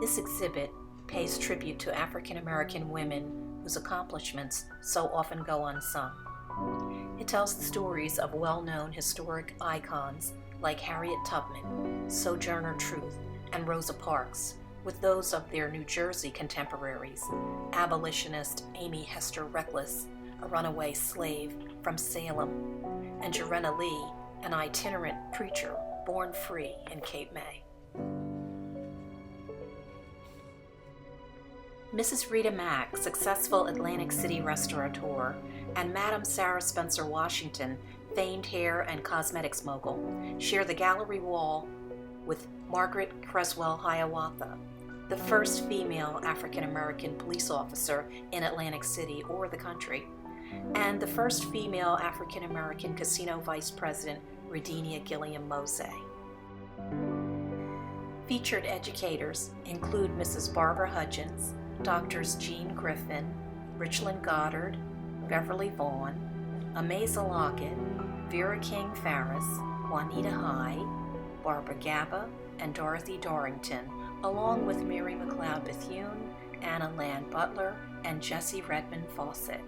This exhibit pays tribute to African American women whose accomplishments so often go unsung. It tells the stories of well-known historic icons like Harriet Tubman, Sojourner Truth, and Rosa Parks, with those of their New Jersey contemporaries, abolitionist Amy Hester Reckless, a runaway slave from Salem, and Joanna Lee, an itinerant preacher born free in Cape May. Mrs. Rita Mack, successful Atlantic City restaurateur, and Madam Sarah Spencer Washington, famed hair and cosmetics mogul, share the gallery wall with Margaret Creswell Hiawatha, the first female African-American police officer in Atlantic City or the country, and the first female African-American casino vice president, Redinia Gilliam Mosey. Featured educators include Mrs. Barbara Hudgens, Doctors Jean Griffin, Richland Goddard, Beverly Vaughn, Amaza Lockett, Vera King Farris, Juanita High, Barbara Gaba, and Dorothy Dorrington, along with Mary McLeod Bethune, Anna Land Butler, and Jessie Redmond Fawcett.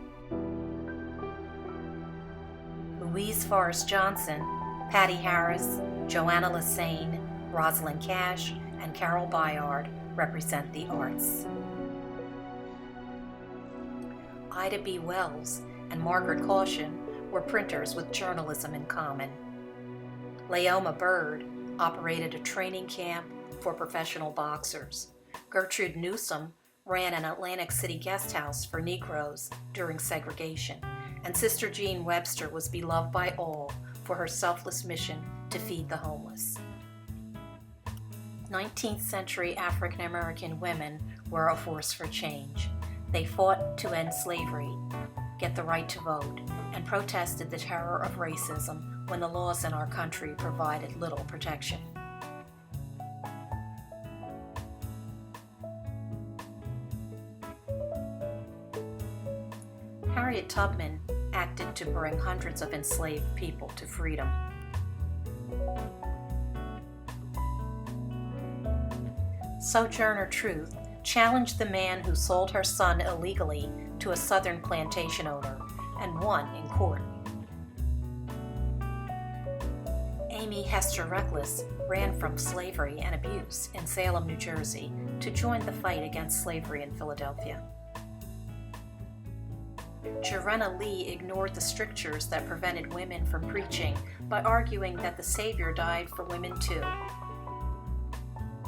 Louise Forrest Johnson, Patty Harris, Joanna Lassane, Rosalind Cash, and Carol Bayard represent the arts. Ida B. Wells and Margaret Caution were printers with journalism in common. Leoma Bird operated a training camp for professional boxers. Gertrude Newsom ran an Atlantic City guest house for Negroes during segregation, and Sister Jean Webster was beloved by all for her selfless mission to feed the homeless. 19th century African American women were a force for change. They fought to end slavery, get the right to vote, and protested the terror of racism when the laws in our country provided little protection. Harriet Tubman acted to bring hundreds of enslaved people to freedom. Sojourner Truth challenged the man who sold her son illegally to a southern plantation owner and won in court. Amy Hester Reckless ran from slavery and abuse in Salem, New Jersey, to join the fight against slavery in Philadelphia. Joanna Lee ignored the strictures that prevented women from preaching by arguing that the Savior died for women too.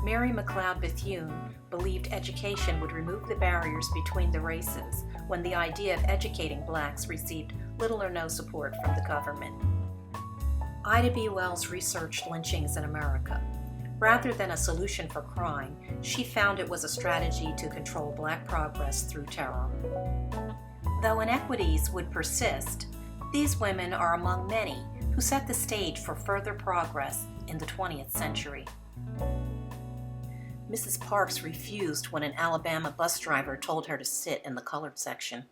Mary McLeod Bethune believed education would remove the barriers between the races when the idea of educating blacks received little or no support from the government. Ida B. Wells researched lynchings in America. Rather than a solution for crime, she found it was a strategy to control black progress through terror. Though inequities would persist, these women are among many who set the stage for further progress in the 20th century. Mrs. Parks refused when an Alabama bus driver told her to sit in the colored section.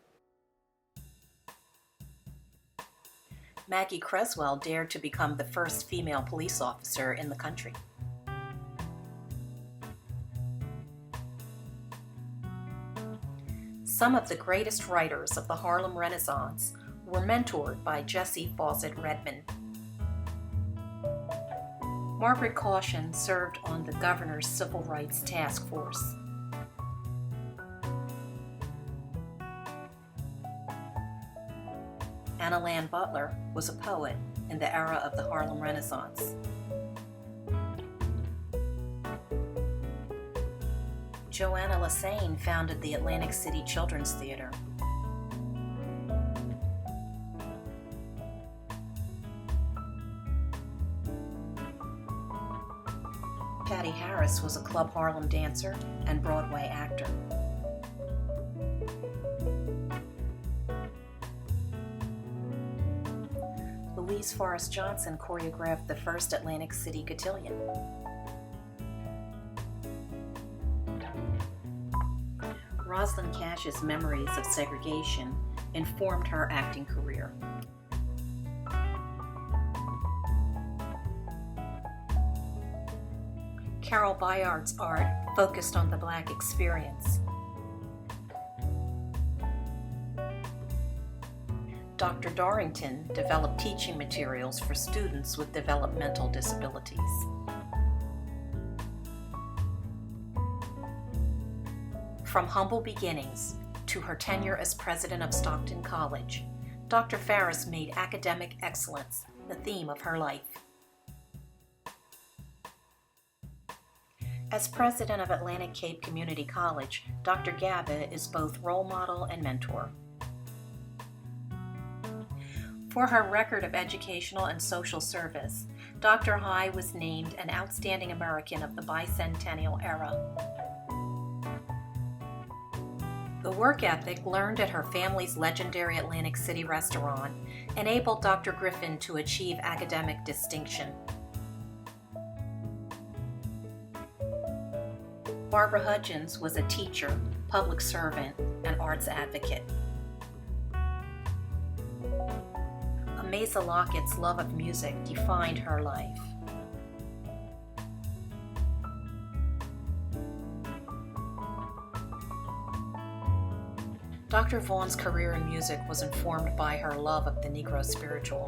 Maggie Creswell dared to become the first female police officer in the country. Some of the greatest writers of the Harlem Renaissance were mentored by Jessie Fawcett Redmond. Margaret Caution served on the governor's Civil Rights Task Force. Anna Land Butler was a poet in the era of the Harlem Renaissance. Joanna Lassane founded the Atlantic City Children's Theater. Patty Harris was a Club Harlem dancer and Broadway actor. Louise Forrest Johnson choreographed the first Atlantic City cotillion. Rosalind Cash's memories of segregation informed her acting career. Carol Bayard's art focused on the Black experience. Dr. Dorrington developed teaching materials for students with developmental disabilities. From humble beginnings to her tenure as president of Stockton College, Dr. Farris made academic excellence the theme of her life. As president of Atlantic Cape Community College, Dr. Gaba is both role model and mentor. For her record of educational and social service, Dr. High was named an Outstanding American of the Bicentennial Era. The work ethic learned at her family's legendary Atlantic City restaurant enabled Dr. Griffin to achieve academic distinction. Barbara Hudgens was a teacher, public servant, and arts advocate. Amasa Lockett's love of music defined her life. Dr. Vaughn's career in music was informed by her love of the Negro spiritual.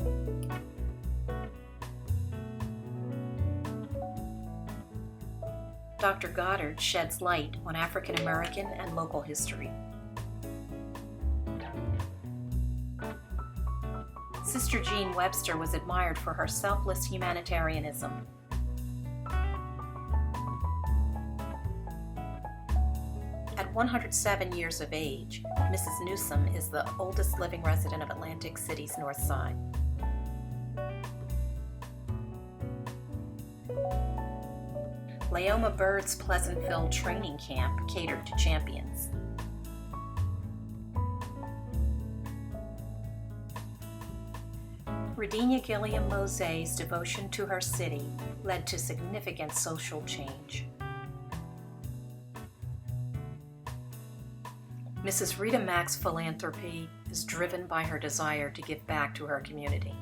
Dr. Goddard sheds light on African American and local history. Sister Jean Webster was admired for her selfless humanitarianism. At 107 years of age, Mrs. Newsom is the oldest living resident of Atlantic City's North Side. Leoma Bird's Pleasantville training camp catered to champions. Radinia Gilliam Moset's devotion to her city led to significant social change. Mrs. Rita Mack's philanthropy is driven by her desire to give back to her community.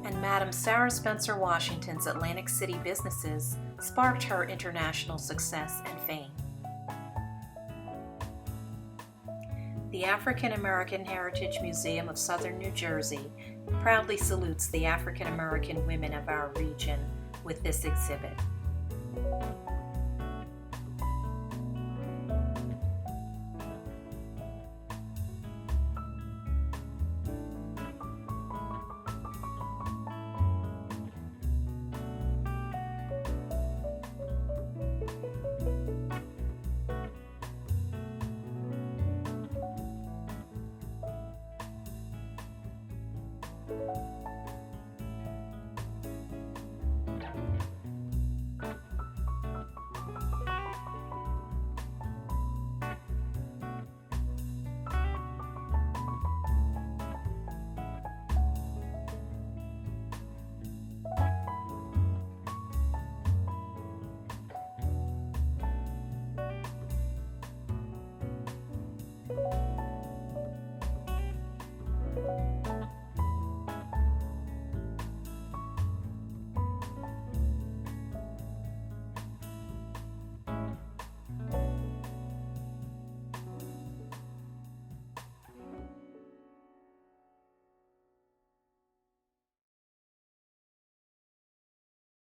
And Madam Sarah Spencer Washington's Atlantic City businesses sparked her international success and fame. The African American Heritage Museum of Southern New Jersey proudly salutes the African American women of our region with this exhibit.